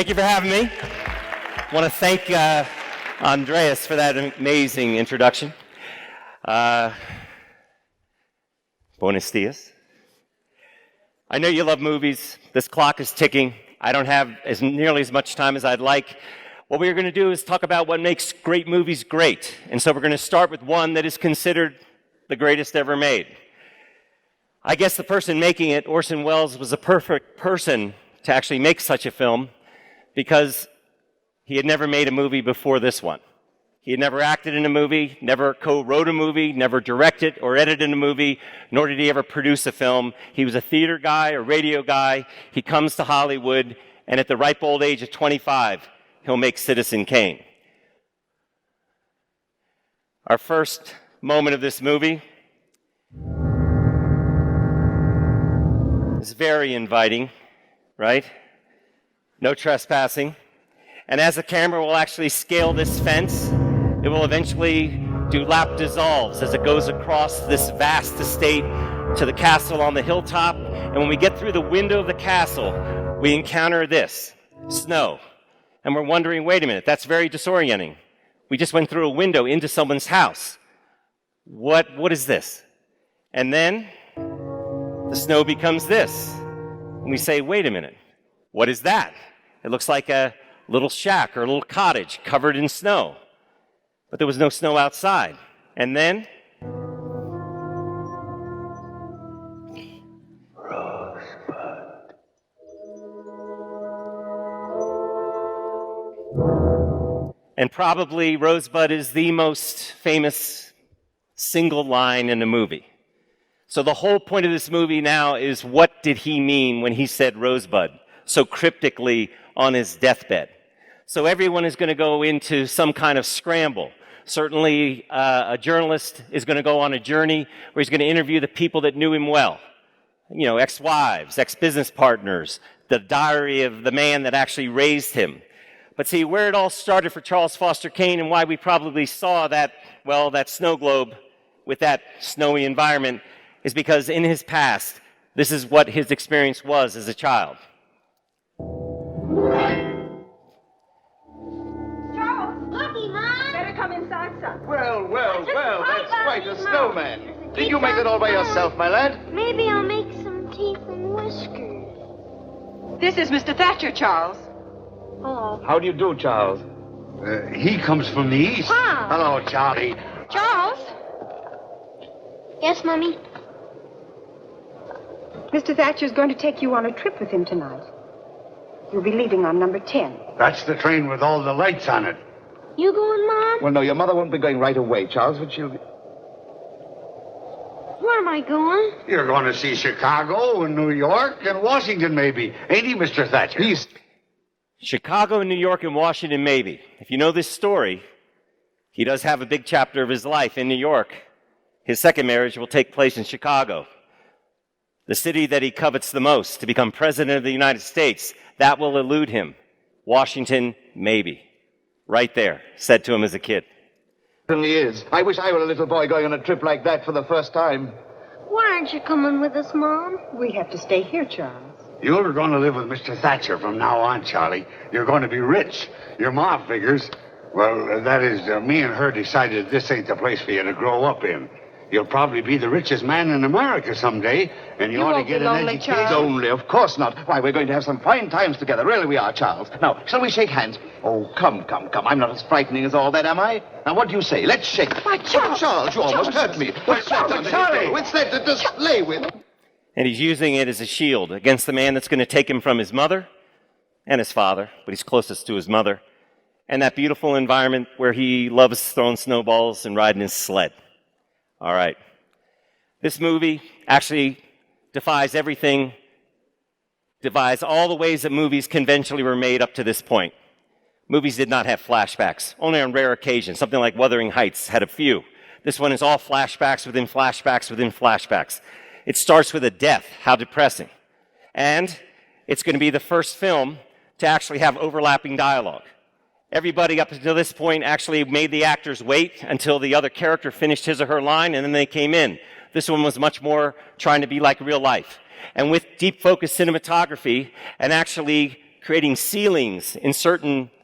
Thank you for having me. I want to thank Andreas for that amazing introduction. Buenos dias. I know you love movies. This clock is ticking. I don't have nearly as much time as I'd like. What we're going to do is talk about what makes great movies great. And so we're going to start with one that is considered the greatest ever made. I guess the person making it, Orson Welles, was a perfect person to actually make such a film because he had never made a movie before this one. He had never acted in a movie, never co-wrote a movie, never directed or edited a movie, nor did he ever produce a film. He was a theater guy, a radio guy. He comes to Hollywood, and at the ripe old age of 25, he'll make Citizen Kane. Our first moment of this movie is very inviting, right? No trespassing. And as the camera will actually scale this fence, it will eventually do lap dissolves as it goes across this vast estate to the castle on the hilltop. And when we get through the window of the castle, we encounter this, snow. And we're wondering, wait a minute, that's very disorienting. We just went through a window into someone's house. What is this? And then the snow becomes this. And we say, wait a minute, what is that? It looks like a little shack or a little cottage covered in snow. But there was no snow outside. And then Rosebud. And probably Rosebud is the most famous single line in the movie. So the whole point of this movie now is, what did he mean when he said Rosebud so cryptically on his deathbed? So everyone is going to go into some kind of scramble. Certainly, a journalist is going to go on a journey where he's going to interview the people that knew him well. You know, ex-wives, ex-business partners, the diary of the man that actually raised him. But see, where it all started for Charles Foster Kane and why we probably saw that, well, that snow globe with that snowy environment is because in his past, this is what his experience was as a child. Well, that's quite a snowman. Did you make it all by yourself, my lad? Maybe I'll make some teeth and whiskers. This is Mr. Thatcher, Charles. Hello. How do you do, Charles? He comes from the east. Wow. Hello, Charlie. Charles? Yes, Mommy? Mr. Thatcher's going to take you on a trip with him tonight. You'll be leaving on number 10. That's the train with all the lights on it. You going, Mom? Well, no, your mother won't be going right away, Charles, but she'll be... Where am I going? You're going to see Chicago and New York and Washington, maybe. Ain't he, Mr. Thatcher? He's... Chicago, New York, and Washington, maybe. If you know this story, he does have a big chapter of his life in New York. His second marriage will take place in Chicago. The city that he covets the most to become president of the United States, that will elude him. Washington, maybe. Right there, said to him as a kid. Certainly is. I wish I were a little boy going on a trip like that for the first time. Why aren't you coming with us, Mom? We have to stay here, Charles. You're going to live with Mr. Thatcher from now on, Charlie. You're going to be rich. Your ma figures. Well, that is, me and her decided this ain't the place for you to grow up in. You'll probably be the richest man in America someday, and you ought to won't get be an lonely, education. Charles. Lonely, of course not. Why, we're going to have some fine times together. Really we are, Charles. Now, shall we shake hands? Oh, come. I'm not as frightening as all that, am I? Now, what do you say? Let's shake. Why, Charles, you almost hurt me. What's that? Charlie! What's that to just lay with? And he's using it as a shield against the man that's going to take him from his mother and his father, but he's closest to his mother, and that beautiful environment where he loves throwing snowballs and riding his sled. All right. This movie actually defies everything, defies all the ways that movies conventionally were made up to this point. Movies did not have flashbacks, only on rare occasions. Something like Wuthering Heights had a few. This one is all flashbacks within flashbacks within flashbacks. It starts with a death. How depressing. And it's going to be the first film to actually have overlapping dialogue. Everybody up until this point actually made the actors wait until the other character finished his or her line, and then they came in. This one was much more trying to be like real life. And with deep focus cinematography and actually creating ceilings in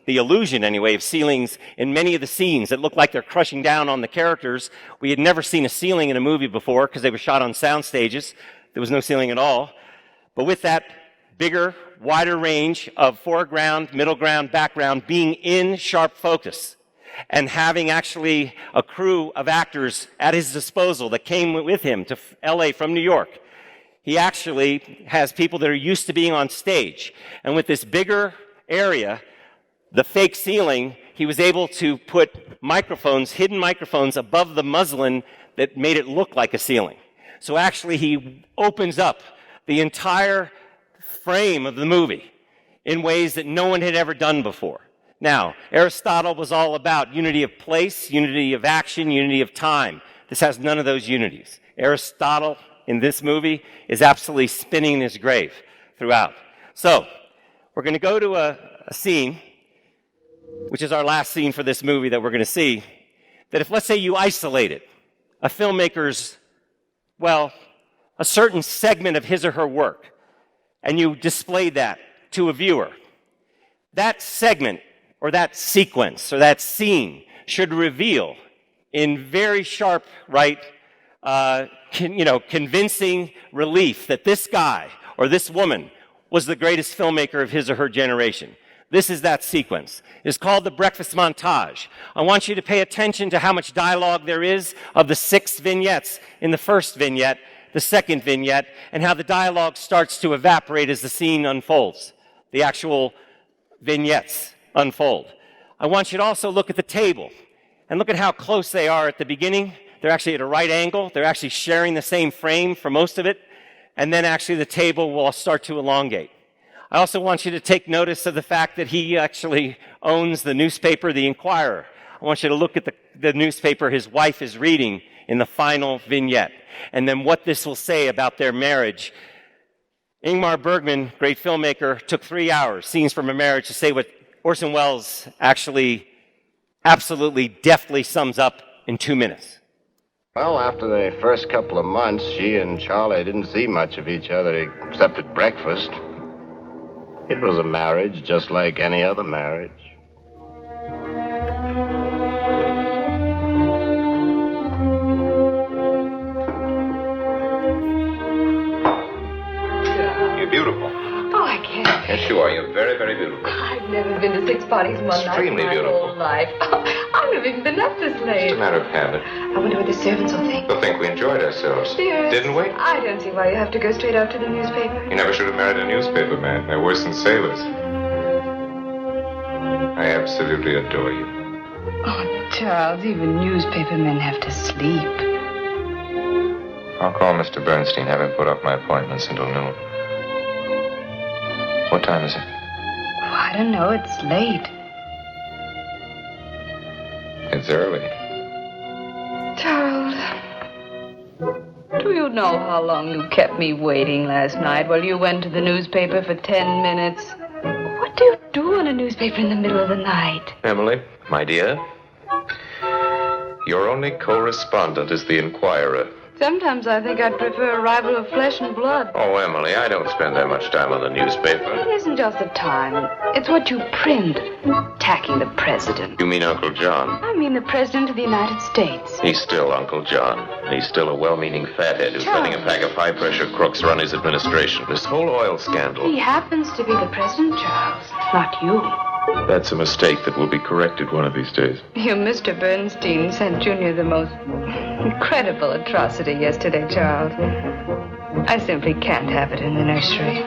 the illusion anyway, of ceilings in many of the scenes that look like they're crushing down on the characters. We had never seen a ceiling in a movie before because they were shot on sound stages. There was no ceiling at all. But with that bigger, wider range of foreground, middle ground, background being in sharp focus, and having actually a crew of actors at his disposal that came with him to LA from New York. He actually has people that are used to being on stage. And with this bigger area, the fake ceiling, he was able to put microphones, hidden microphones above the muslin that made it look like a ceiling. So actually he opens up the entire frame of the movie in ways that no one had ever done before. Now, Aristotle was all about unity of place, unity of action, unity of time. This has none of those unities. Aristotle, in this movie, is absolutely spinning in his grave throughout. So, we're going to go to a scene, which is our last scene for this movie that we're going to see, that if, let's say, you isolated a filmmaker's, well, a certain segment of his or her work, and you displayed that to a viewer, that segment or that sequence or that scene should reveal in very sharp, convincing relief that this guy or this woman was the greatest filmmaker of his or her generation. This is that sequence. It's called the breakfast montage. I want you to pay attention to how much dialogue there is of the 6 vignettes in the first vignette, the second vignette, and how the dialogue starts to evaporate as the scene unfolds. The actual vignettes unfold. I want you to also look at the table and look at how close they are at the beginning. They're actually at a right angle. They're actually sharing the same frame for most of it. And then actually the table will start to elongate. I also want you to take notice of the fact that he actually owns the newspaper, The Inquirer. I want you to look at the newspaper his wife is reading in the final vignette, and then what this will say about their marriage. Ingmar Bergman, great filmmaker, took 3 hours, Scenes from a Marriage, to say what Orson Welles actually absolutely deftly sums up in 2 minutes. Well, after the first couple of months, she and Charlie didn't see much of each other except at breakfast. It was a marriage just like any other marriage. You're beautiful. Oh, I can't. Yes, you are. You're very, very beautiful. I've never been to 6 parties in one night Extremely in my beautiful. whole life. I've never even been up this late. It's a matter of habit. I wonder what the servants will think. They'll think we enjoyed ourselves. Dear. Didn't we? I don't see why you have to go straight out to the newspaper. You never should have married a newspaper man. They're worse than sailors. I absolutely adore you. Oh, Charles, even newspaper men have to sleep. I'll call Mr. Bernstein, have him put off my appointments until noon. What time is it? Oh, I don't know. It's late. It's early. Charles, do you know how long you kept me waiting last night while you went to the newspaper for 10 minutes? What do you do in a newspaper in the middle of the night? Emily, my dear, your only correspondent is the Inquirer. Sometimes I think I'd prefer a rival of flesh and blood. Oh, Emily, I don't spend that much time on the newspaper. It isn't just the time. It's what you print. Attacking the president. You mean Uncle John? I mean the president of the United States. He's still Uncle John. He's still a well-meaning fathead who's Charles. letting a pack of high-pressure crooks run his administration. This whole oil scandal. He happens to be the president, Charles, not you. That's a mistake that will be corrected one of these days. You, Mr. Bernstein, sent Junior the most incredible atrocity yesterday, Charles. I simply can't have it in the nursery.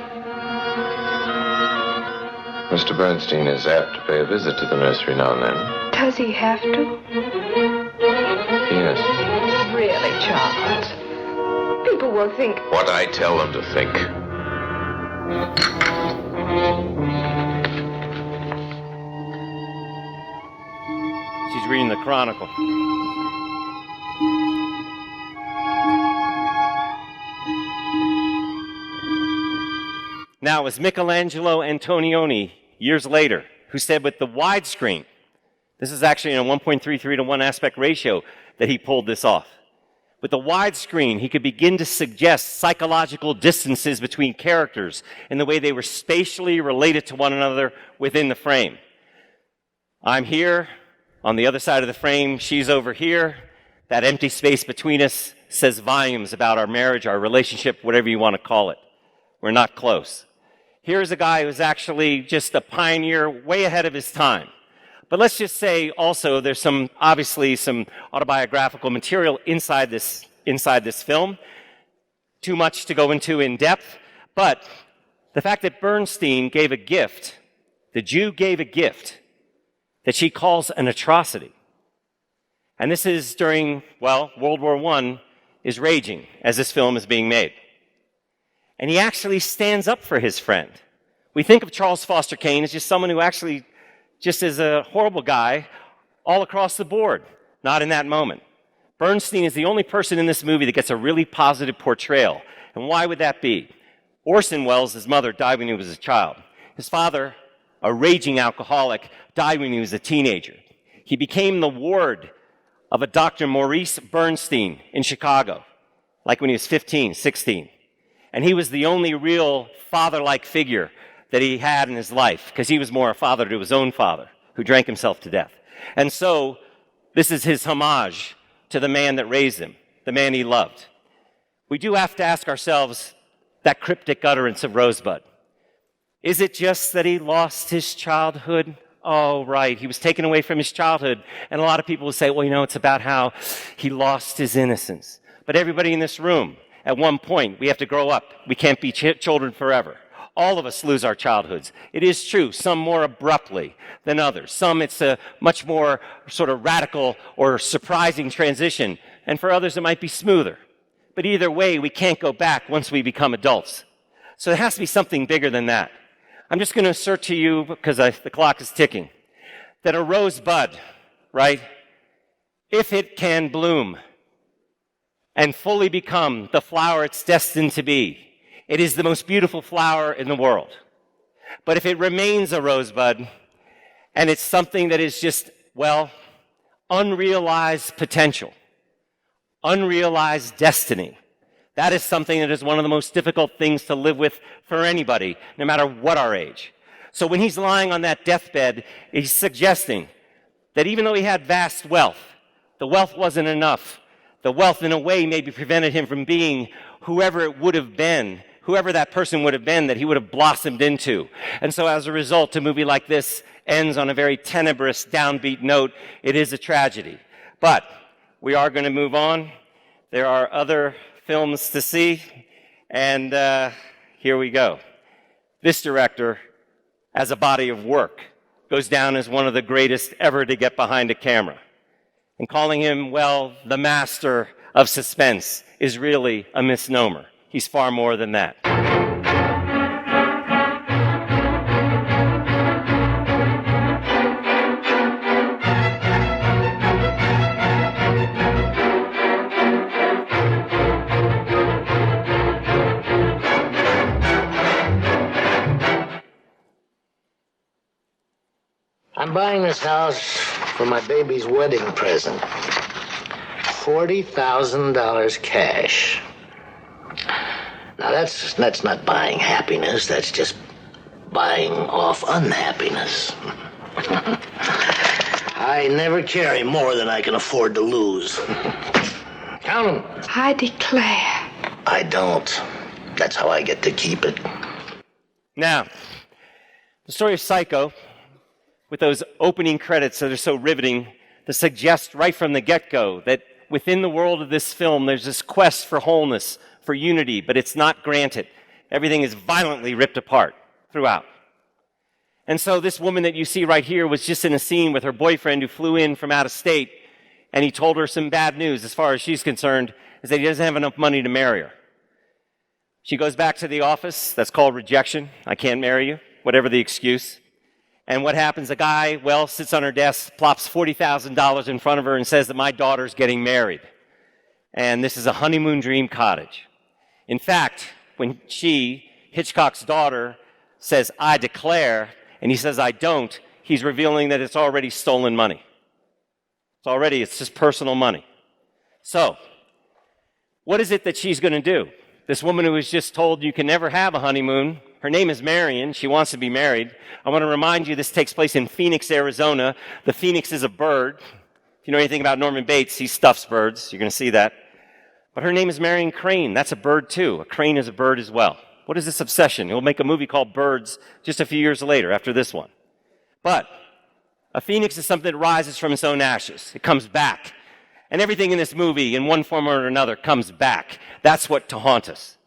Mr. Bernstein is apt to pay a visit to the nursery now and then. Does he have to? Yes. Really, Charles? People will think... What I tell them to think. She's reading the Chronicle. Now, it was Michelangelo Antonioni, years later, who said with the widescreen, this is actually in a 1.33 to 1 aspect ratio, that he pulled this off. With the widescreen, he could begin to suggest psychological distances between characters in the way they were spatially related to one another within the frame. I'm here, on the other side of the frame, she's over here. That empty space between us says volumes about our marriage, our relationship, whatever you want to call it. We're not close. Here's a guy who's actually just a pioneer way ahead of his time. But let's just say also there's obviously some autobiographical material inside this film. Too much to go into in depth. But the fact that Bernstein gave a gift, the Jew gave a gift that she calls an atrocity. And this is during, World War I is raging as this film is being made. And he actually stands up for his friend. We think of Charles Foster Kane as just someone who actually just is a horrible guy all across the board. Not in that moment. Bernstein is the only person in this movie that gets a really positive portrayal. And why would that be? Orson Welles, his mother, died when he was a child. His father, a raging alcoholic, died when he was a teenager. He became the ward of a Dr. Maurice Bernstein in Chicago, like when he was 15, 16. And he was the only real father-like figure that he had in his life, because he was more a father to his own father, who drank himself to death. And so, this is his homage to the man that raised him, the man he loved. We do have to ask ourselves that cryptic utterance of Rosebud. Is it just that he lost his childhood? Oh, right, he was taken away from his childhood. And a lot of people will say, well, it's about how he lost his innocence. But everybody in this room, at one point, we have to grow up. We can't be children forever. All of us lose our childhoods. It is true, some more abruptly than others. Some it's a much more sort of radical or surprising transition. And for others, it might be smoother. But either way, we can't go back once we become adults. So it has to be something bigger than that. I'm just going to assert to you, because the clock is ticking, that a rosebud, right, if it can bloom and fully become the flower it's destined to be, it is the most beautiful flower in the world. But if it remains a rosebud, and it's something that is just, unrealized potential, unrealized destiny, that is something that is one of the most difficult things to live with for anybody, no matter what our age. So when he's lying on that deathbed, he's suggesting that even though he had vast wealth, the wealth wasn't enough. The wealth, in a way, maybe prevented him from being whoever it would have been, whoever that person would have been that he would have blossomed into. And so as a result, a movie like this ends on a very tenebrous, downbeat note. It is a tragedy. But we are going to move on. There are other films to see, and here we go. This director, as a body of work, goes down as one of the greatest ever to get behind a camera. And calling him, the master of suspense is really a misnomer. He's far more than that. I'm buying this house for my baby's wedding present. $40,000 cash. Now that's not buying happiness, that's just buying off unhappiness. I never carry more than I can afford to lose. Count 'em. I declare. I don't. That's how I get to keep it. Now, the story of Psycho, with those opening credits that are so riveting, to suggest right from the get-go that within the world of this film, there's this quest for wholeness, for unity, but it's not granted. Everything is violently ripped apart throughout. And so this woman that you see right here was just in a scene with her boyfriend who flew in from out of state, and he told her some bad news, as far as she's concerned, is that he doesn't have enough money to marry her. She goes back to the office. That's called rejection. I can't marry you, whatever the excuse. And what happens? The guy, sits on her desk, plops $40,000 in front of her and says that my daughter's getting married. And this is a honeymoon dream cottage. In fact, when Hitchcock's daughter, says, I declare, and he says, I don't, he's revealing that it's already stolen money. It's just personal money. So, What is it that she's going to do? This woman who was just told you can never have a honeymoon, her name is Marion. She wants to be married. I want to remind you this takes place in Phoenix, Arizona. The phoenix is a bird. If you know anything about Norman Bates, he stuffs birds. You're going to see that. But her name is Marion Crane. That's a bird too. A crane is a bird as well. What is this obsession? He'll make a movie called Birds just a few years later after this one. But a phoenix is something that rises from its own ashes. It comes back. And everything in this movie, in one form or another, comes back. That's what to haunt us.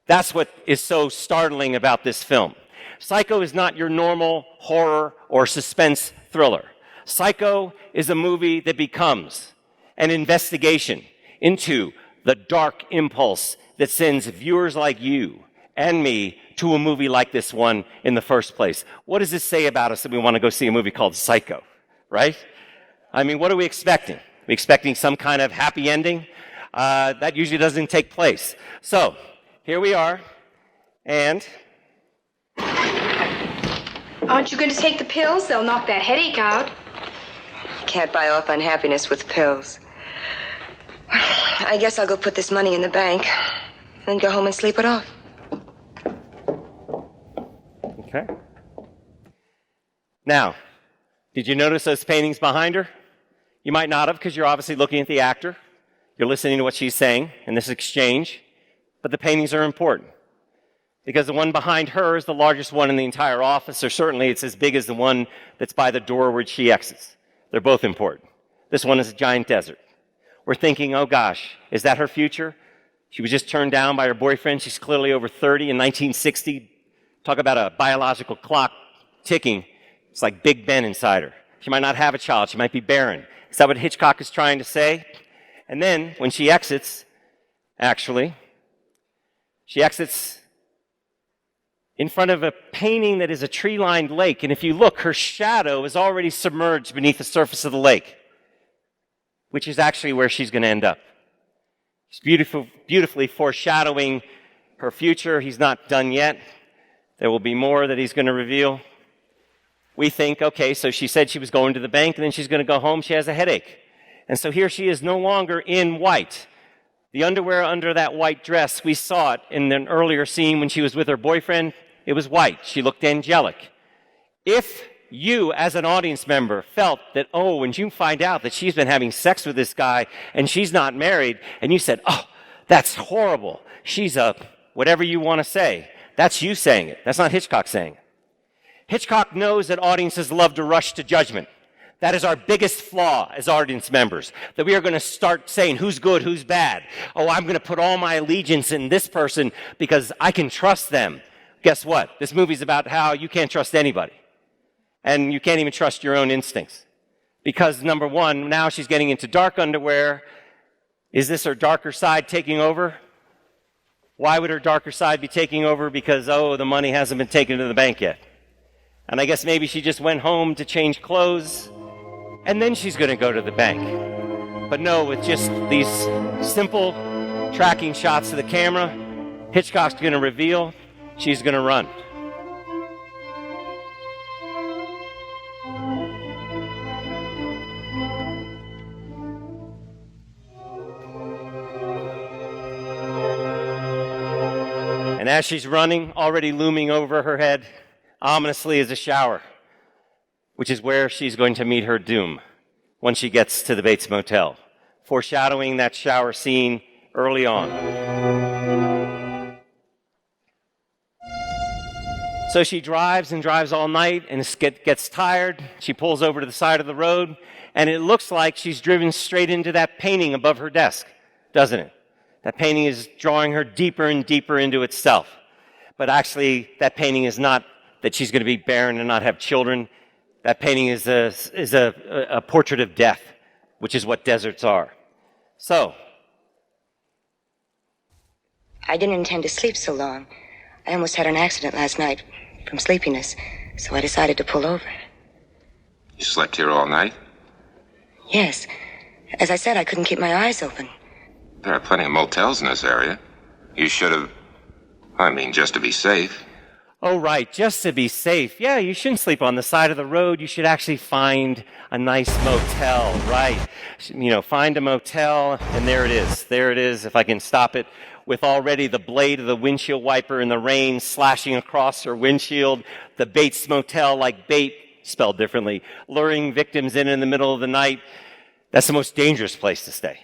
That's what is so startling about this film. Psycho is not your normal horror or suspense thriller. Psycho is a movie that becomes an investigation into the dark impulse that sends viewers like you and me to a movie like this one in the first place. What does this say about us that we want to go see a movie called Psycho, right? I mean, what are we expecting? Are we expecting some kind of happy ending? That usually doesn't take place. So, here we are, and... Aren't you going to take the pills? They'll knock that headache out. Can't buy off unhappiness with pills. I guess I'll go put this money in the bank, then go home and sleep it off. Okay. Now, did you notice those paintings behind her? You might not have, because you're obviously looking at the actor. You're listening to what she's saying in this exchange. But the paintings are important, because the one behind her is the largest one in the entire office, or certainly it's as big as the one that's by the door where she exits. They're both important. This one is a giant desert. We're thinking, oh gosh, is that her future? She was just turned down by her boyfriend. She's clearly over 30 in 1960. Talk about a biological clock ticking. It's like Big Ben inside her. She might not have a child. She might be barren. Is that what Hitchcock is trying to say? And then, when she exits, actually, she exits in front of a painting that is a tree-lined lake. And if you look, her shadow is already submerged beneath the surface of the lake, which is actually where she's going to end up. She's beautifully foreshadowing her future. He's not done yet. There will be more that he's going to reveal. We think, okay, so she said she was going to the bank, and then she's going to go home. She has a headache. And so here she is no longer in white. The underwear under that white dress, we saw it in an earlier scene when she was with her boyfriend. It was white. She looked angelic. If you, as an audience member, felt that, oh, when you find out that she's been having sex with this guy and she's not married, and you said, oh, that's horrible. She's a whatever you want to say. That's you saying it. That's not Hitchcock saying it. Hitchcock knows that audiences love to rush to judgment. That is our biggest flaw as audience members, that we are going to start saying who's good, who's bad. Oh, I'm going to put all my allegiance in this person because I can trust them. Guess what? This movie's about how you can't trust anybody. And you can't even trust your own instincts. Because, number one, now she's getting into dark underwear. Is this her darker side taking over? Why would her darker side be taking over? Because, oh, the money hasn't been taken to the bank yet. And I guess maybe she just went home to change clothes, and then she's going to go to the bank. But no, with just these simple tracking shots of the camera, Hitchcock's going to reveal she's going to run. And as she's running, already looming over her head, ominously is a shower, which is where she's going to meet her doom once she gets to the Bates Motel, foreshadowing that shower scene early on. So she drives and drives all night and gets tired. She pulls over to the side of the road, and it looks like she's driven straight into that painting above her desk, doesn't it? That painting is drawing her deeper and deeper into itself. But actually, that painting is not that she's going to be barren and not have children. That painting is a portrait of death, which is what deserts are. So, I didn't intend to sleep so long. I almost had an accident last night from sleepiness, so I decided to pull over. You slept here all night? Yes. As I said, I couldn't keep my eyes open. There are plenty of motels in this area. You should have, just to be safe. Oh, right, just to be safe. Yeah, you shouldn't sleep on the side of the road. You should actually find a nice motel, right? You know, find a motel, and there it is. There it is, if I can stop it, with already the blade of the windshield wiper in the rain slashing across her windshield. The Bates Motel, like bait, spelled differently, luring victims in the middle of the night. That's the most dangerous place to stay,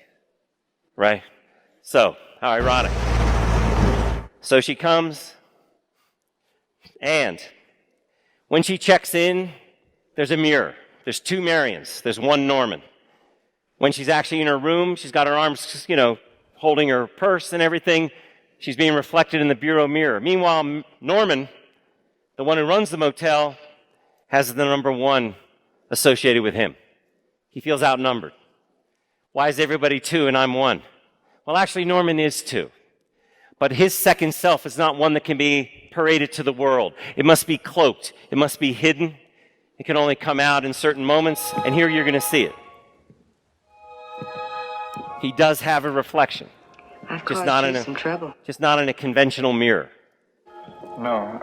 right? So, how ironic. So she comes, and when she checks in, there's a mirror. There's two Marians. There's one Norman. When she's actually in her room, she's got her arms, holding her purse and everything. She's being reflected in the bureau mirror. Meanwhile, Norman, the one who runs the motel, has the number 1 associated with him. He feels outnumbered. Why is everybody 2 and I'm 1? Well, actually, Norman is 2. But his second self is not one that can be paraded to the world. It must be cloaked. It must be hidden. It can only come out in certain moments, and here you're going to see it. He does have a reflection. I've caused you some trouble. Just not in a conventional mirror. No.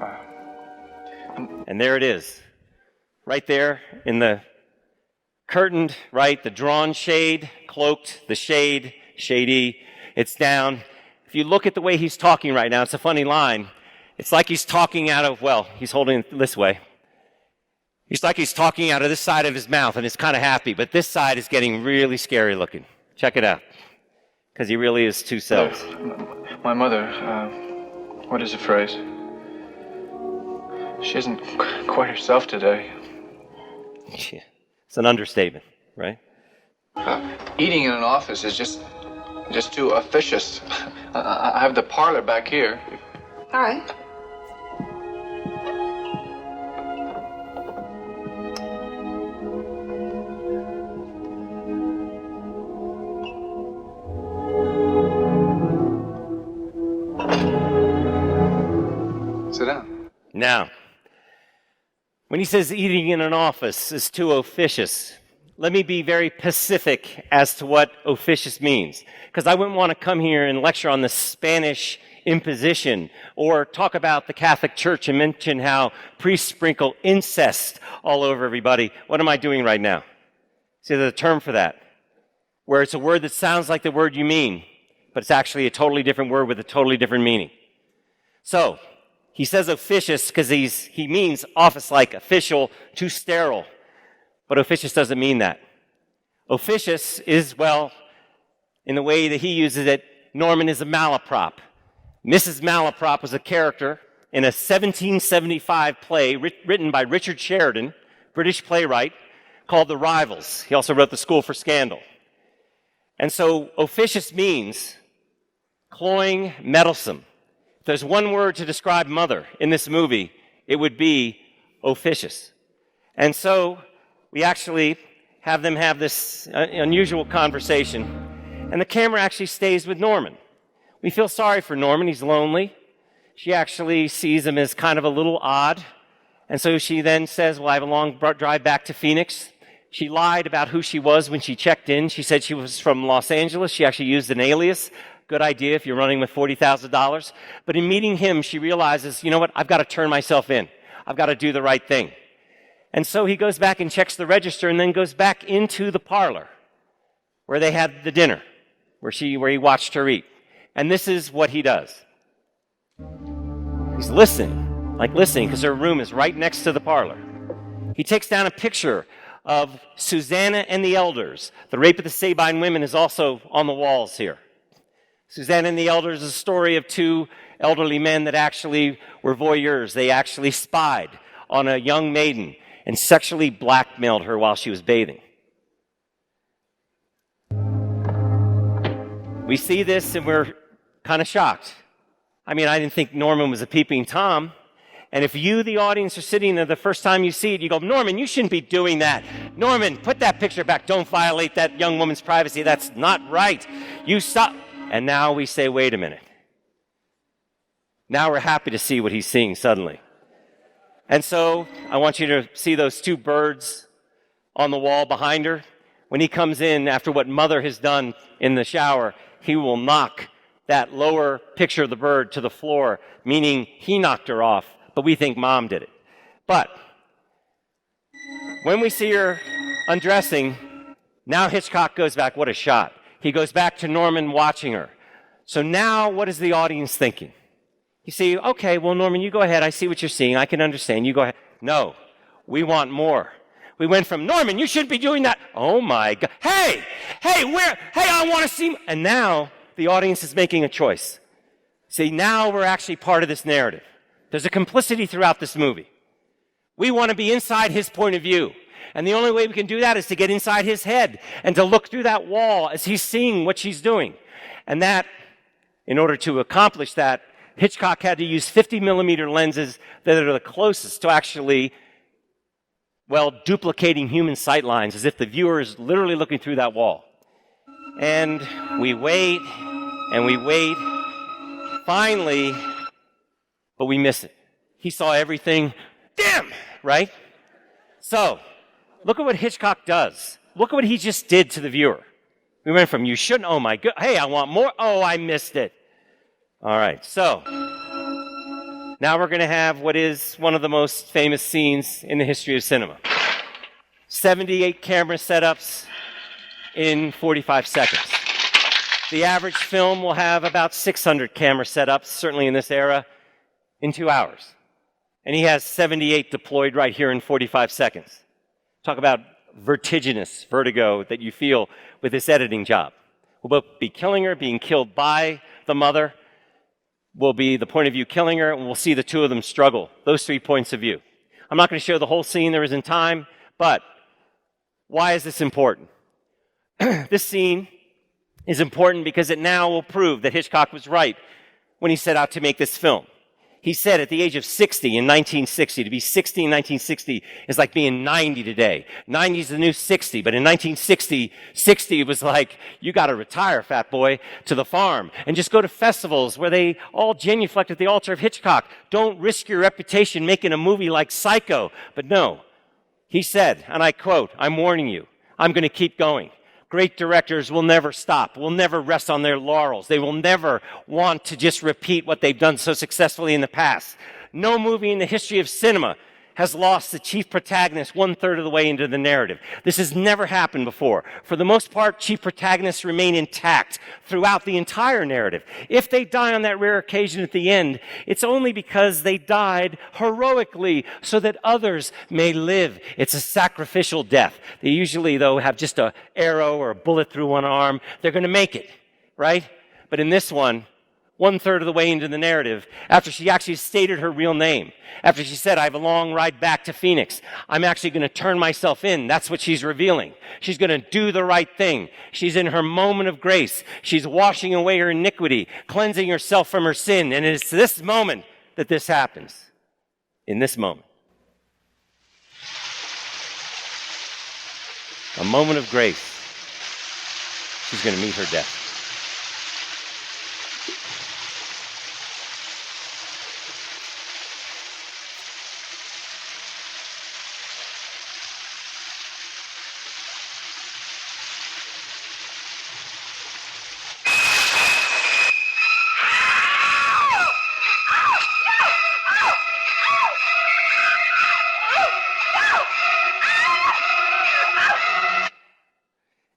And there it is. Right there in the curtained, right, the drawn shade, cloaked, the shade, shady, it's down. If you look at the way he's talking right now, it's a funny line. It's like he's talking out of, he's holding it this way. It's like he's talking out of this side of his mouth, and it's kind of happy, but this side is getting really scary looking. Check it out, because he really is 2 selves. My mother, what is the phrase? She isn't quite herself today. Yeah. It's an understatement, right? Eating in an office is just too officious. I have the parlor back here. All right. Sit down. Now, when he says eating in an office is too officious, let me be very specific as to what officious means. Because I wouldn't want to come here and lecture on the Spanish imposition or talk about the Catholic Church and mention how priests sprinkle incest all over everybody. What am I doing right now? See, there's a term for that, where it's a word that sounds like the word you mean, but it's actually a totally different word with a totally different meaning. So, he says officious because he means office-like, official, too sterile. But officious doesn't mean that. Officious is, in the way that he uses it, Norman is a malaprop. Mrs. Malaprop was a character in a 1775 play written by Richard Sheridan, British playwright, called The Rivals. He also wrote The School for Scandal. And so officious means cloying, meddlesome. If there's one word to describe mother in this movie, it would be officious. And so we actually have them have this unusual conversation, and the camera actually stays with Norman. We feel sorry for Norman. He's lonely. She actually sees him as kind of a little odd, and so she then says, I have a long drive back to Phoenix. She lied about who she was when she checked in. She said she was from Los Angeles. She actually used an alias. Good idea if you're running with $40,000. But in meeting him, she realizes, you know what, I've got to turn myself in. I've got to do the right thing. And so he goes back and checks the register and then goes back into the parlor where they had the dinner, where he watched her eat. And this is what he does. He's listening because her room is right next to the parlor. He takes down a picture of Susanna and the Elders. The Rape of the Sabine Women is also on the walls here. Susanna and the Elders is a story of 2 elderly men that actually were voyeurs. They actually spied on a young maiden and sexually blackmailed her while she was bathing. We see this and we're kind of shocked. I didn't think Norman was a peeping Tom. And if you, the audience, are sitting there the first time you see it, you go, Norman, you shouldn't be doing that. Norman, put that picture back. Don't violate that young woman's privacy. That's not right. You stop. And now we say, wait a minute. Now we're happy to see what he's seeing suddenly. And so I want you to see those 2 birds on the wall behind her. When he comes in after what mother has done in the shower, he will knock that lower picture of the bird to the floor, meaning he knocked her off but we think mom did it. But when we see her undressing, now Hitchcock goes back. What a shot. He goes back to Norman watching her. So now what is the audience thinking? You see, okay, well, Norman, you go ahead. I see what you're seeing. I can understand. You go ahead. No, we want more. We went from, Norman, you shouldn't be doing that. Oh, my God. Hey, I want to see. And now the audience is making a choice. See, now we're actually part of this narrative. There's a complicity throughout this movie. We want to be inside his point of view. And the only way we can do that is to get inside his head and to look through that wall as he's seeing what she's doing. And that, in order to accomplish that, Hitchcock had to use 50-millimeter lenses that are the closest to actually, well, duplicating human sight lines, as if the viewer is literally looking through that wall. And we wait, and we wait. Finally, but we miss it. He saw everything. Damn! Right? So, look at what Hitchcock does. Look at what he just did to the viewer. We went from, you shouldn't, oh my God, hey, I want more, oh, I missed it. All right, so, now we're going to have what is one of the most famous scenes in the history of cinema. 78 camera setups in 45 seconds. The average film will have about 600 camera setups, certainly in this era, in 2 hours. And he has 78 deployed right here in 45 seconds. Talk about vertiginous vertigo that you feel with this editing job. We'll both be killing her, being killed by the mother. Will be the point of view killing her, and we'll see the two of them struggle. Those 3 points of view. I'm not going to show the whole scene, there isn't time, but why is this important? This scene is important because it now will prove that Hitchcock was right when he set out to make this film. He said at the age of 60 in 1960, to be 60 in 1960 is like being 90 today. 90 is the new 60, but in 1960, 60 was like, you got to retire, fat boy, to the farm and just go to festivals where they all genuflect at the altar of Hitchcock. Don't risk your reputation making a movie like Psycho. But no, he said, and I quote, I'm warning you, I'm going to keep going. Great directors will never stop, will never rest on their laurels. They will never want to just repeat what they've done so successfully in the past. No movie in the history of cinema has lost the chief protagonist 1/3 of the way into the narrative. This has never happened before. For the most part, chief protagonists remain intact throughout the entire narrative. If they die on that rare occasion at the end, it's only because they died heroically so that others may live. It's a sacrificial death. They usually, though, have just an arrow or a bullet through one arm. They're going to make it, right? But in this one, 1/3 of the way into the narrative, after she actually stated her real name, after she said, I have a long ride back to Phoenix, I'm actually going to turn myself in. That's what she's revealing. She's going to do the right thing. She's in her moment of grace. She's washing away her iniquity, cleansing herself from her sin. And it's this moment that this happens. In this moment. A moment of grace. She's going to meet her death.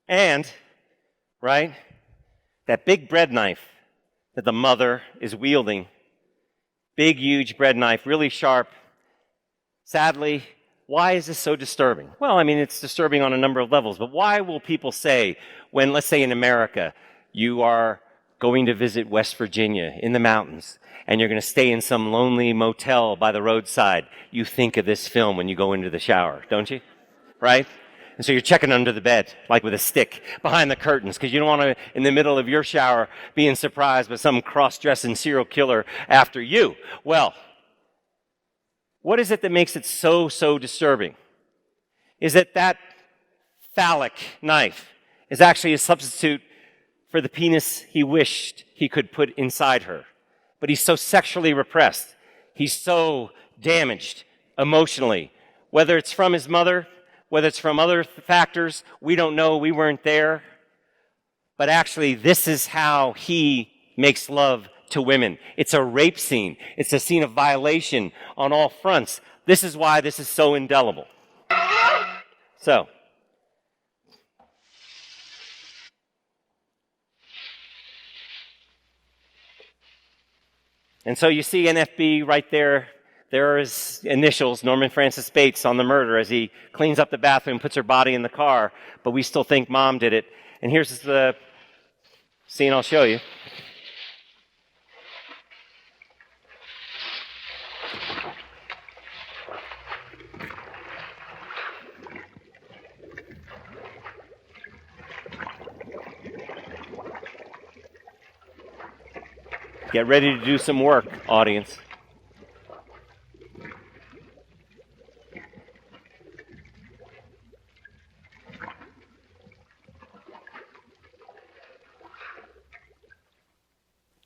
And, right, that big bread knife that the mother is wielding, big, huge bread knife, really sharp. Sadly, why is this so disturbing? Well, I mean, it's disturbing on a number of levels, but why will people say when, let's say in America, you are going to visit West Virginia in the mountains, and you're going to stay in some lonely motel by the roadside, you think of this film when you go into the shower, don't you? Right? And so you're checking under the bed, like with a stick, behind the curtains, because you don't want to, in the middle of your shower, being surprised by some cross-dressing serial killer after you. Well, what is it that makes it so disturbing? Is that that phallic knife is actually a substitute for the penis he wished he could put inside her. But he's so sexually repressed. He's so damaged emotionally. Whether it's from his mother, whether it's from other factors, we don't know, we weren't there. But actually, this is how he makes love to women. It's a rape scene. It's a scene of violation on all fronts. This is why this is so indelible. So, and so you see NFB right there. There are his initials, Norman Francis Bates, on the murder as he cleans up the bathroom, puts her body in the car, but we still think Mom did it. And here's the scene I'll show you. Get ready to do some work, audience.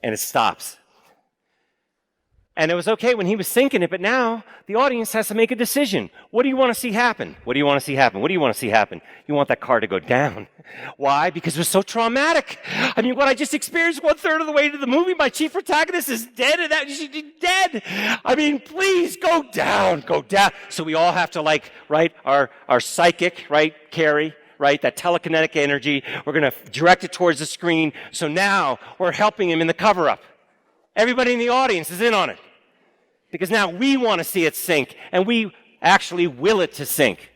And it stops. And it was okay when he was sinking it, but now the audience has to make a decision. What do you want to see happen? What do you want to see happen? What do you want to see happen? You want that car to go down. Why? Because it was so traumatic. I mean, what I just experienced 1/3 of the way into the movie, my chief protagonist is dead, and that she's dead. I mean, please go down, go down. So we all have to right, our psychic, right, Carrie, right, that telekinetic energy, we're going to direct it towards the screen. So now we're helping him in the cover-up. Everybody in the audience is in on it. Because now we want to see it sink, and we actually will it to sink.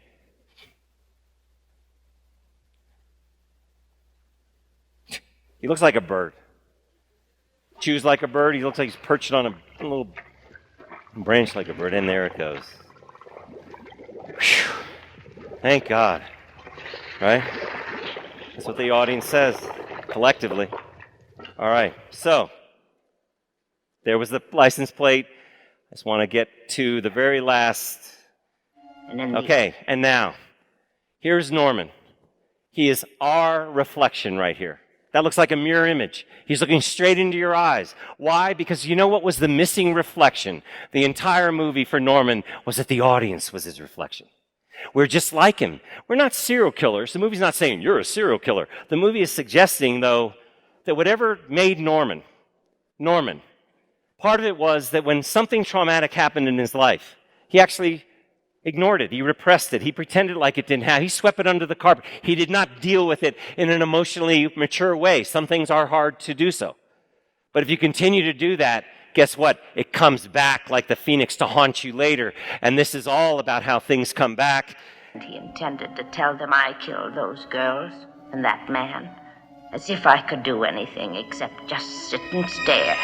He looks like a bird. Chews like a bird. He looks like he's perched on a little branch like a bird, and there it goes. Whew. Thank God. Right? That's what the audience says, collectively. All right, so there was the license plate. I just want to get to the very last. Okay, and now, here's Norman. He is our reflection right here. That looks like a mirror image. He's looking straight into your eyes. Why? Because you know what was the missing reflection? The entire movie for Norman was that the audience was his reflection. We're just like him. We're not serial killers. The movie's not saying you're a serial killer. The movie is suggesting, though, that whatever made Norman, part of it was that when something traumatic happened in his life, he actually ignored it. He repressed it. He pretended like it didn't happen. He swept it under the carpet. He did not deal with it in an emotionally mature way. Some things are hard to do so. But if you continue to do that, guess what? It comes back like the phoenix to haunt you later. And this is all about how things come back. He intended to tell them I killed those girls and that man. As if I could do anything except just sit and stare.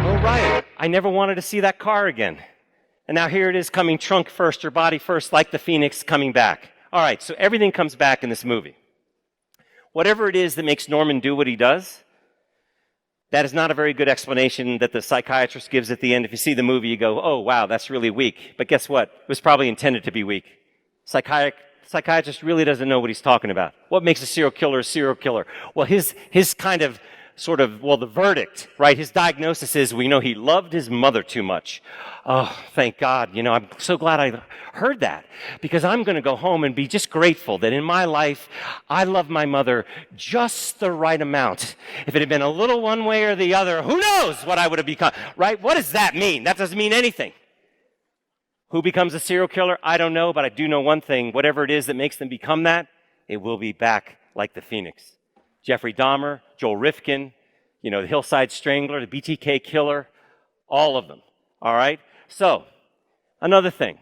Oh, right. I never wanted to see that car again. And now here it is coming trunk first or body first, like the phoenix coming back. All right, so everything comes back in this movie. Whatever it is that makes Norman do what he does, that is not a very good explanation that the psychiatrist gives at the end. If you see the movie, you go, oh, wow, that's really weak. But guess what? It was probably intended to be weak. Psychiatrist really doesn't know what he's talking about. What makes a serial killer a serial killer? Well, his kind of the verdict, right? His diagnosis is, we know he loved his mother too much. Oh, thank God. I'm so glad I heard that, because I'm going to go home and be just grateful that in my life, I loved my mother just the right amount. If it had been a little one way or the other, who knows what I would have become, right? What does that mean? That doesn't mean anything. Who becomes a serial killer? I don't know, but I do know one thing. Whatever it is that makes them become that, it will be back like the phoenix. Jeffrey Dahmer, Joel Rifkin, the Hillside Strangler, the BTK Killer, all of them, all right? So, another thing.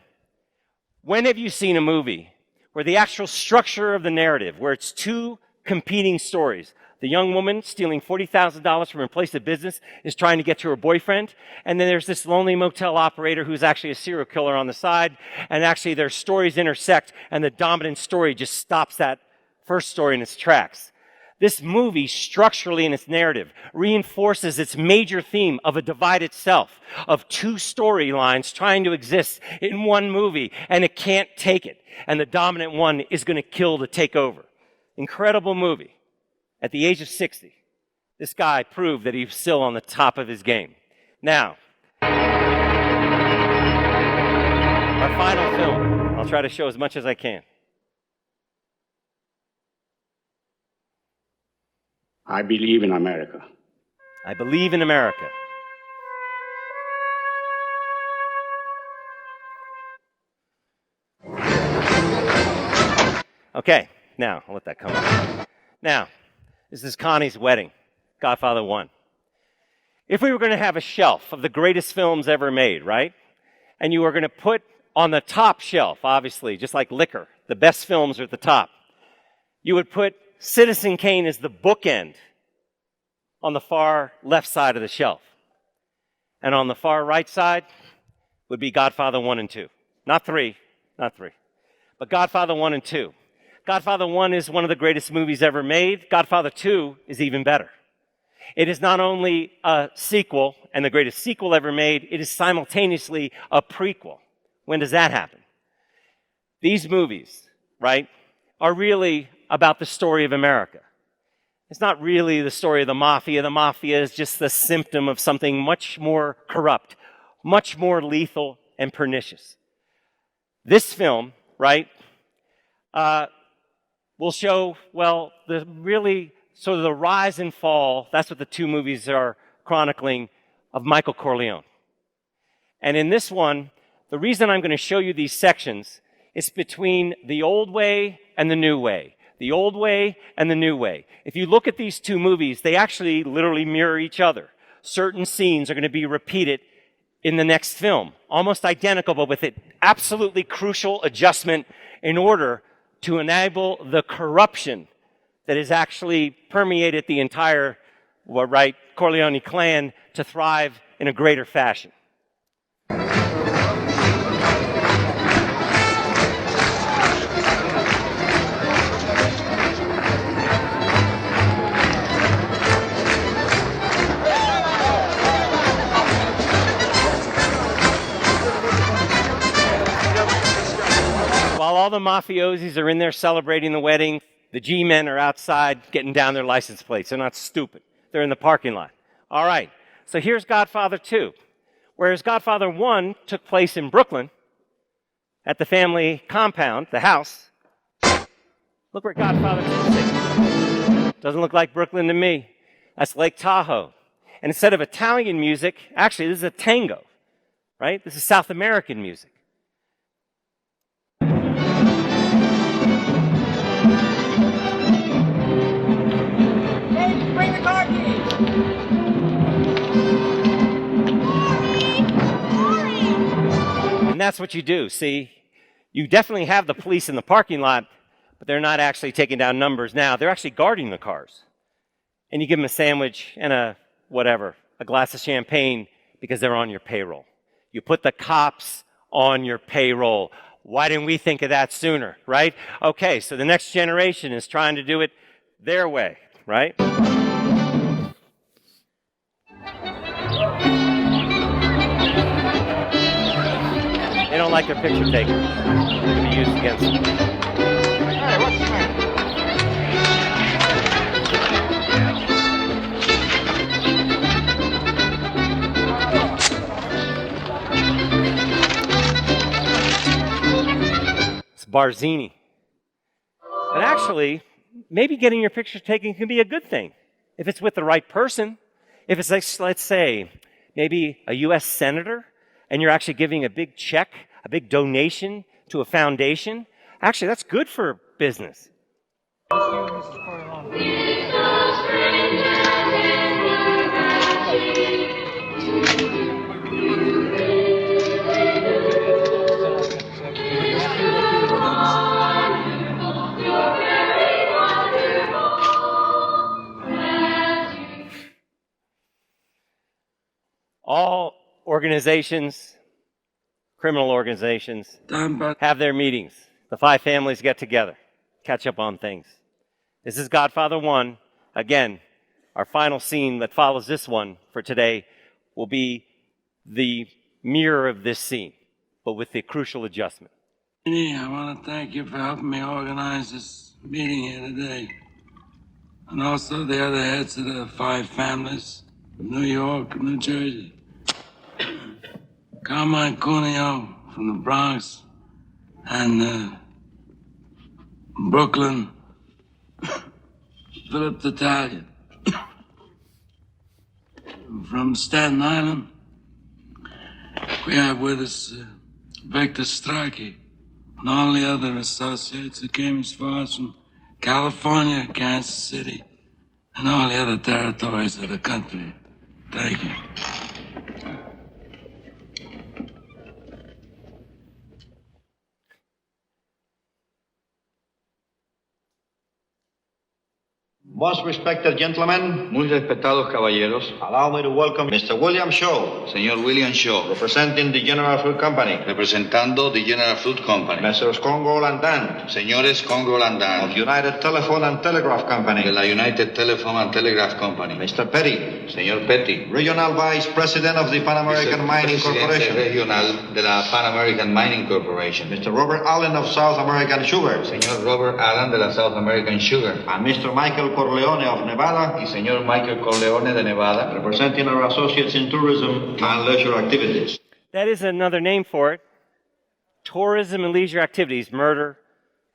When have you seen a movie where the actual structure of the narrative, where it's two competing stories, the young woman stealing $40,000 from her place of business is trying to get to her boyfriend, and then there's this lonely motel operator who's actually a serial killer on the side, and actually their stories intersect, and the dominant story just stops that first story in its tracks. This movie, structurally in its narrative, reinforces its major theme of a divided self, of two storylines trying to exist in one movie, and it can't take it. And the dominant one is going to kill to take over. Incredible movie. At the age of 60, this guy proved that he was still on the top of his game. Now, our final film. I'll try to show as much as I can. I believe in America. I believe in America. Okay, now, I'll let that come up. Now, this is Connie's wedding, Godfather 1. If we were going to have a shelf of the greatest films ever made, right? And you were going to put on the top shelf, obviously, just like liquor, the best films are at the top. You would put Citizen Kane as the bookend on the far left side of the shelf. And on the far right side would be Godfather 1 and 2. Not 3, but Godfather 1 and 2. Godfather 1 is one of the greatest movies ever made. Godfather 2 is even better. It is not only a sequel and the greatest sequel ever made, it is simultaneously a prequel. When does that happen? These movies, right, are really about the story of America. It's not really the story of the mafia. The mafia is just the symptom of something much more corrupt, much more lethal and pernicious. This film, right, will show, well, the really sort of the rise and fall, that's what the two movies are chronicling, of Michael Corleone. And in this one, the reason I'm going to show you these sections is between the old way and the new way. The old way and the new way. If you look at these two movies, they actually literally mirror each other. Certain scenes are going to be repeated in the next film, almost identical, but with an absolutely crucial adjustment in order to enable the corruption that has actually permeated the entire, Corleone clan to thrive in a greater fashion. While all the mafiosis are in there celebrating the wedding, the G-men are outside getting down their license plates. They're not stupid. They're in the parking lot. All right, so here's Godfather 2. Whereas Godfather 1 took place in Brooklyn at the family compound, the house. Look where Godfather 2 is. Doesn't look like Brooklyn to me. That's Lake Tahoe. And instead of Italian music, actually this is a tango, right? This is South American music. Bring the car keys. And that's what you do, see? You definitely have the police in the parking lot, but they're not actually taking down numbers now. They're actually guarding the cars. And you give them a sandwich and a glass of champagne because they're on your payroll. You put the cops on your payroll. Why didn't we think of that sooner, right? Okay, so the next generation is trying to do it their way, right? They don't like their picture taken. They're going to be used against them. Hey, what's the matter? It's Barzini. And actually, maybe getting your picture taken can be a good thing if it's with the right person. If it's like, let's say, maybe a U.S. senator, and you're actually giving a big check, a big donation to a foundation, actually that's good for business. All organizations, criminal organizations, have their meetings. The five families get together, catch up on things. This is Godfather 1. Again, our final scene that follows this one for today will be the mirror of this scene, but with the crucial adjustment. I want to thank you for helping me organize this meeting here today. And also the other heads of the five families from New York and New Jersey. Carmine Cuneo from the Bronx and Brooklyn. Philip the Italian From Staten Island, we have with us Victor Strachey and all the other associates that came as far as from California, Kansas City, and all the other territories of the country. Thank you. Most respected gentlemen, Muy respetados caballeros, allow me to welcome Mr. William Shaw, señor William Shaw, representing the General Fruit Company, representando the General Fruit Company, Messrs. Congo Landan, señores Congo Landan, of United Telephone and Telegraph Company, de la United Telephone and Telegraph Company, Mr. Petty, señor Petty, Regional Vice President of the Pan American Mining Corporation, regional de la Pan American Mining Corporation, Mr. Robert Allen of South American Sugar, señor Robert Allen de la South American Sugar, and Mr. Michael Corleone of Nevada, y señor Michael Corleone de Nevada, representing our associates in tourism and leisure activities. That is another name for it. Tourism and leisure activities, murder,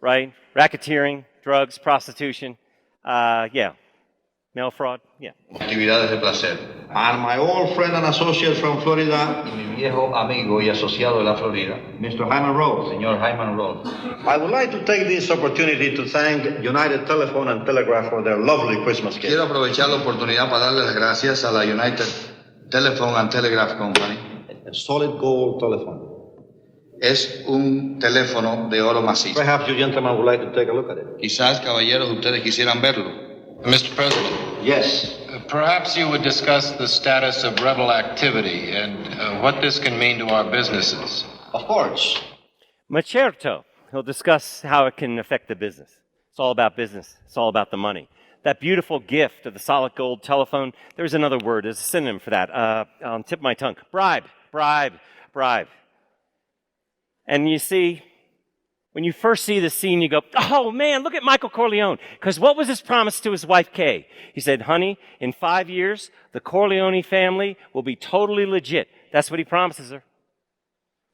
right? Racketeering, drugs, prostitution, mail fraud, actividades de placer. And my old friend and associate from Florida, Y mi viejo amigo y asociado de la Florida, Mr. Hyman Rhodes. señor Hyman Rhodes. I would like to take this opportunity to thank United Telephone and Telegraph for their lovely Christmas gift. Quiero aprovechar la oportunidad para darle las gracias a la United Telephone and Telegraph Company. A solid gold telephone. Es un teléfono de oro macizo. Perhaps you gentlemen would like to take a look at it. Quizás, caballeros, ustedes quisieran verlo. Mr. President, Yes. perhaps you would discuss the status of rebel activity and what this can mean to our businesses. Of course. Macerto. He'll discuss how it can affect the business. It's all about business. It's all about the money. That beautiful gift of the solid gold telephone, there's another word, there's a synonym for that, on the tip of my tongue. Bribe, bribe, bribe. And you see, when you first see the scene, you go, oh man, look at Michael Corleone. Because what was his promise to his wife, Kay? He said, honey, in 5 years, the Corleone family will be totally legit. That's what he promises her.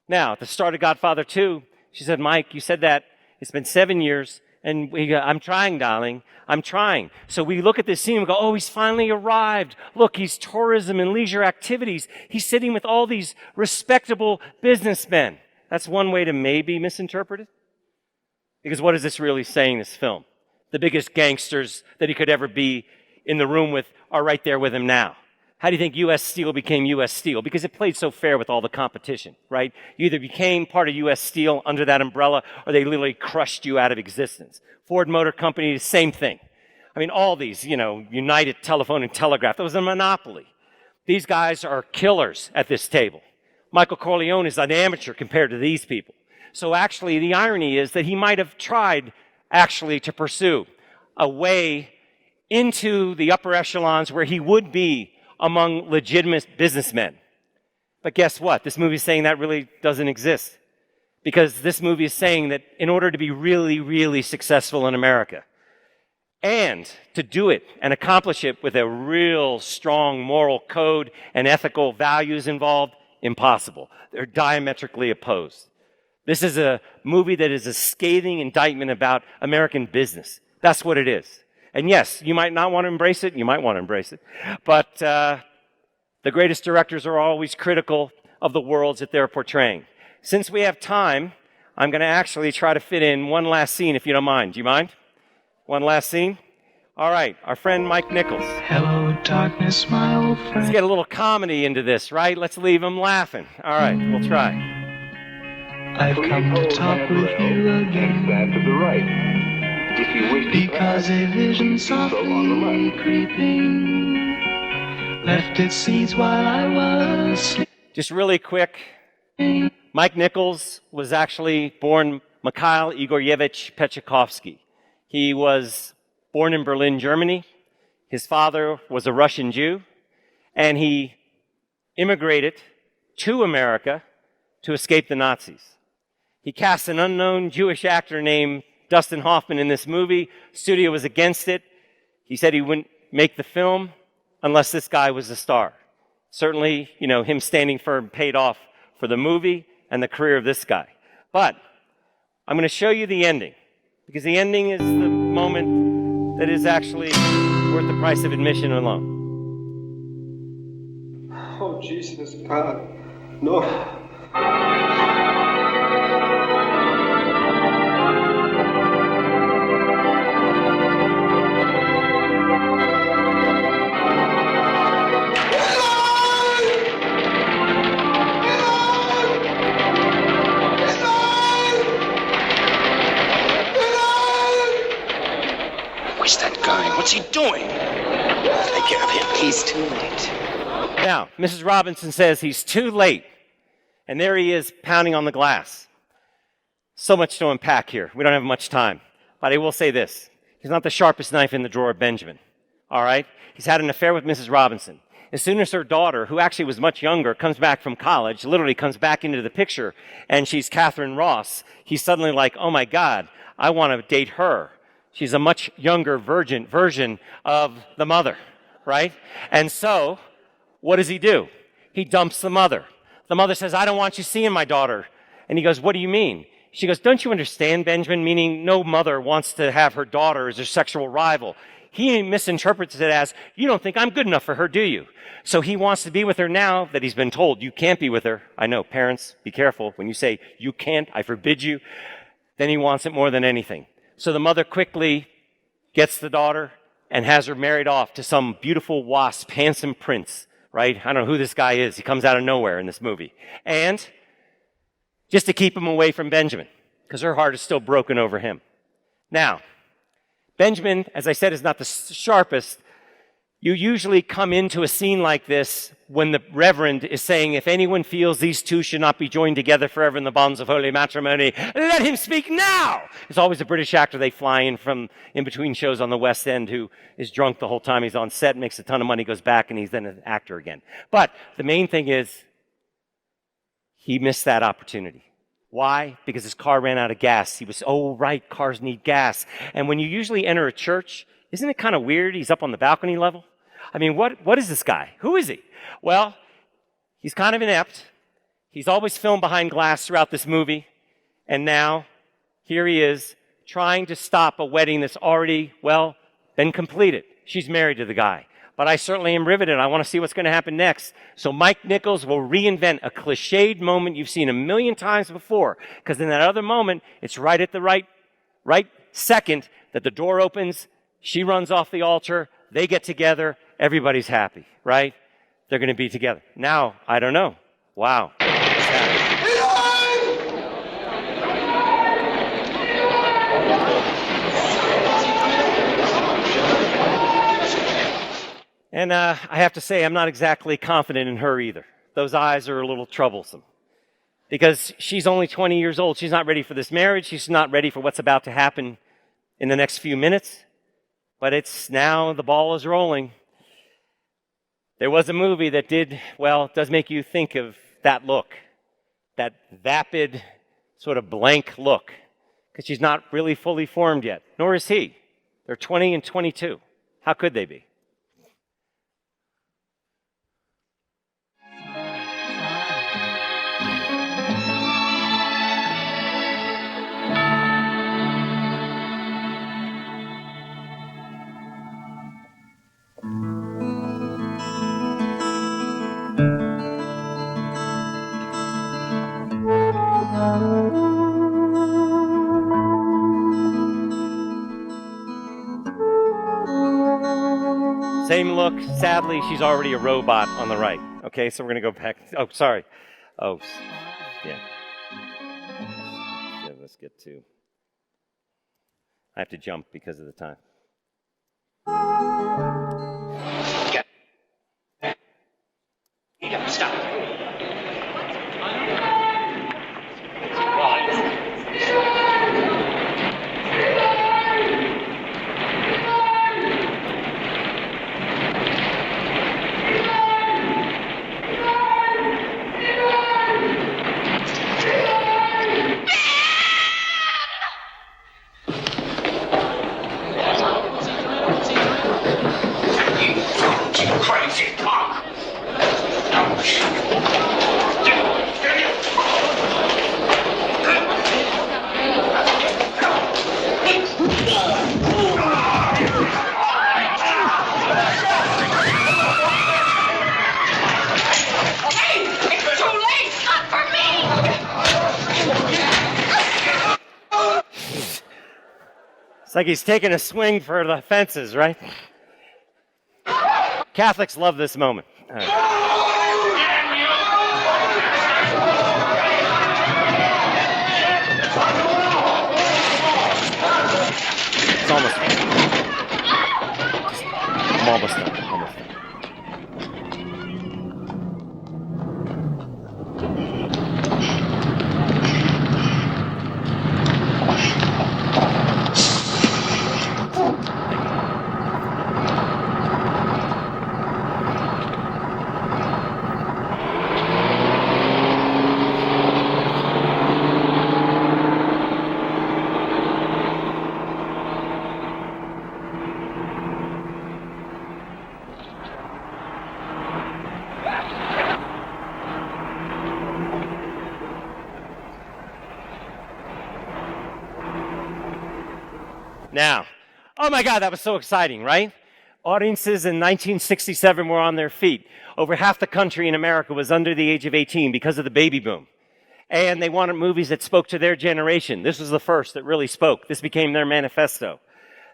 Now, at the start of Godfather Two, she said, Mike, you said that. It's been 7 years. And we go, I'm trying, darling. I'm trying. So we look at this scene and go, oh, he's finally arrived. Look, he's tourism and leisure activities. He's sitting with all these respectable businessmen. That's one way to maybe misinterpret it. Because what is this really saying, this film? The biggest gangsters that he could ever be in the room with are right there with him now. How do you think U.S. Steel became U.S. Steel? Because it played so fair with all the competition, right? You either became part of U.S. Steel under that umbrella, or they literally crushed you out of existence. Ford Motor Company, same thing. I mean, all these, United Telephone and Telegraph, that was a monopoly. These guys are killers at this table. Michael Corleone is an amateur compared to these people. So actually, the irony is that he might have tried actually to pursue a way into the upper echelons where he would be among legitimate businessmen. But guess what? This movie is saying that really doesn't exist. Because this movie is saying that in order to be really, really successful in America, and to do it and accomplish it with a real strong moral code and ethical values involved, impossible. They're diametrically opposed. This is a movie that is a scathing indictment about American business. That's what it is. And yes, you might not want to embrace it. You might want to embrace it. But the greatest directors are always critical of the worlds that they're portraying. Since we have time, I'm going to actually try to fit in one last scene, if you don't mind. Do you mind? One last scene? All right, our friend Mike Nichols. Hello, darkness, my old friend. Let's get a little comedy into this, right? Let's leave him laughing. All right, we'll try. I've come to talk with you again. To the right. If you wish to Because a vision softly creeping left its seeds while I was sleeping. Just really quick, Mike Nichols was actually born Mikhail Igoryevich Pechakovsky. He was born in Berlin, Germany. His father was a Russian Jew, and he immigrated to America to escape the Nazis. He cast an unknown Jewish actor named Dustin Hoffman in this movie. Studio was against it. He said he wouldn't make the film unless this guy was the star. Certainly, him standing firm paid off for the movie and the career of this guy. But I'm going to show you the ending, because the ending is the moment that is actually worth the price of admission alone. Jesus, God. No. Where's that guy? What's he doing? Take care of him. He's too late. Now, Mrs. Robinson says he's too late. And there he is pounding on the glass. So much to unpack here. We don't have much time. But I will say this. He's not the sharpest knife in the drawer of Benjamin. All right? He's had an affair with Mrs. Robinson. As soon as her daughter, who actually was much younger, comes back from college, literally comes back into the picture, and she's Catherine Ross, he's suddenly like, oh my God, I want to date her. She's a much younger version of the mother, right? And so, what does he do? He dumps the mother. The mother says, I don't want you seeing my daughter. And he goes, what do you mean? She goes, don't you understand, Benjamin? Meaning no mother wants to have her daughter as her sexual rival. He misinterprets it as, you don't think I'm good enough for her, do you? So he wants to be with her now that he's been told, you can't be with her. I know, parents, be careful. When you say, you can't, I forbid you, then he wants it more than anything. So the mother quickly gets the daughter and has her married off to some beautiful wasp, handsome prince, right? I don't know who this guy is. He comes out of nowhere in this movie. And just to keep him away from Benjamin, because her heart is still broken over him. Now, Benjamin, as I said, is not the sharpest. You usually come into a scene like this when the reverend is saying, if anyone feels these two should not be joined together forever in the bonds of holy matrimony, let him speak now. There's always a British actor they fly in from in between shows on the West End who is drunk the whole time he's on set, makes a ton of money, goes back, and he's then an actor again. But the main thing is he missed that opportunity. Why? Because his car ran out of gas. He was, oh, right, cars need gas. And when you usually enter a church, isn't it kind of weird he's up on the balcony level? I mean, what is this guy? Who is he? Well, he's kind of inept. He's always filmed behind glass throughout this movie. And now, here he is, trying to stop a wedding that's already, well, been completed. She's married to the guy. But I certainly am riveted. I want to see what's going to happen next. So Mike Nichols will reinvent a cliched moment you've seen a million times before. Because in that other moment, it's right at the right second that the door opens, she runs off the altar, they get together, everybody's happy, right? They're going to be together. Now, I don't know. Wow. And I have to say, I'm not exactly confident in her either. Those eyes are a little troublesome. Because she's only 20 years old. She's not ready for this marriage. She's not ready for what's about to happen in the next few minutes. But it's now, the ball is rolling. There was a movie that does make you think of that look. That vapid, sort of blank look. Because she's not really fully formed yet. Nor is he. They're 20 and 22. How could they be? Same look. Sadly, she's already a robot on the right. Okay, so we're going to go back. Oh, sorry. Oh, yeah. Yeah, let's get to... I have to jump because of the time. Stop. It's like he's taking a swing for the fences, right? Catholics love this moment. All right. It's almost done. I'm almost done. Now, oh my God, that was so exciting, right? Audiences in 1967 were on their feet. Over half the country in America was under the age of 18 because of the baby boom. And they wanted movies that spoke to their generation. This was the first that really spoke. This became their manifesto.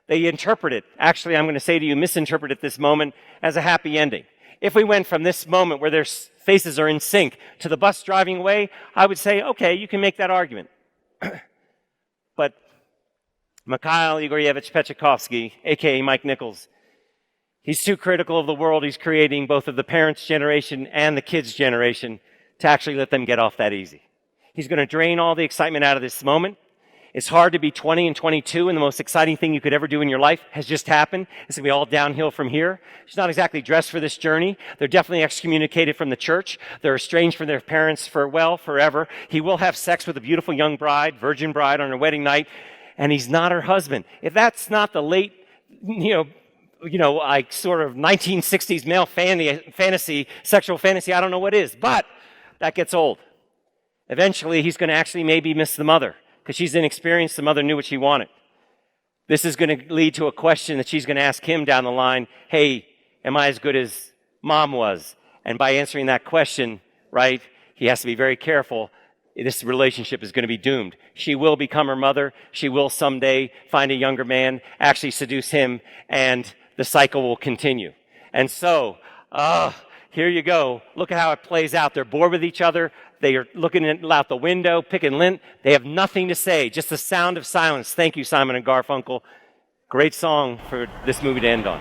They interpreted, actually I'm going to say to you, misinterpreted this moment as a happy ending. If we went from this moment where their faces are in sync to the bus driving away, I would say, okay, you can make that argument. But Mikhail Igorevich Pechakovsky, a.k.a. Mike Nichols, he's too critical of the world he's creating, both of the parents' generation and the kids' generation, to actually let them get off that easy. He's going to drain all the excitement out of this moment. It's hard to be 20 and 22, and the most exciting thing you could ever do in your life has just happened. It's going to be all downhill from here. She's not exactly dressed for this journey. They're definitely excommunicated from the church. They're estranged from their parents for, well, forever. He will have sex with a beautiful young bride, virgin bride, on her wedding night, and he's not her husband. If that's not the late, like sort of 1960s male fantasy, sexual fantasy, I don't know what is. But that gets old. Eventually, he's going to actually maybe miss the mother because she's inexperienced. The mother knew what she wanted. This is going to lead to a question that she's going to ask him down the line. Hey, am I as good as mom was? And by answering that question, right, he has to be very careful. This relationship is going to be doomed. She will become her mother. She will someday find a younger man, actually seduce him, and the cycle will continue. And so, here you go. Look at how it plays out. They're bored with each other. They are looking out the window, picking lint. They have nothing to say, just the sound of silence. Thank you, Simon and Garfunkel. Great song for this movie to end on.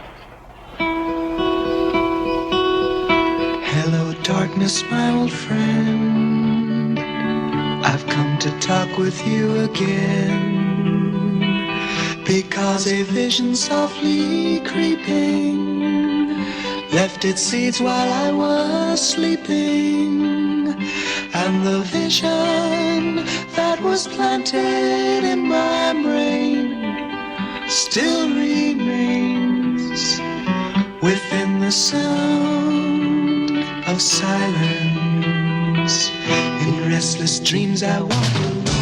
Hello, darkness, my old friend. I've come to talk with you again, because a vision softly creeping left its seeds while I was sleeping, and the vision that was planted in my brain still remains within the sound of silence. In restless dreams I walk alone,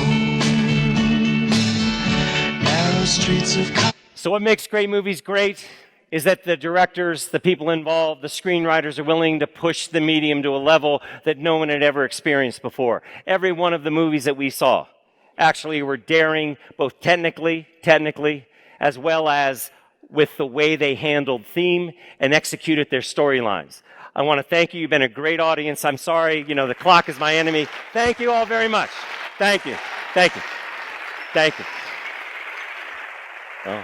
narrow streets of... So what makes great movies great is that the directors, the people involved, the screenwriters are willing to push the medium to a level that no one had ever experienced before. Every one of the movies that we saw actually were daring, both technically, as well as with the way they handled theme and executed their storylines. I want to thank you. You've been a great audience. I'm sorry, the clock is my enemy. Thank you all very much. Thank you. Thank you. Thank you. Oh.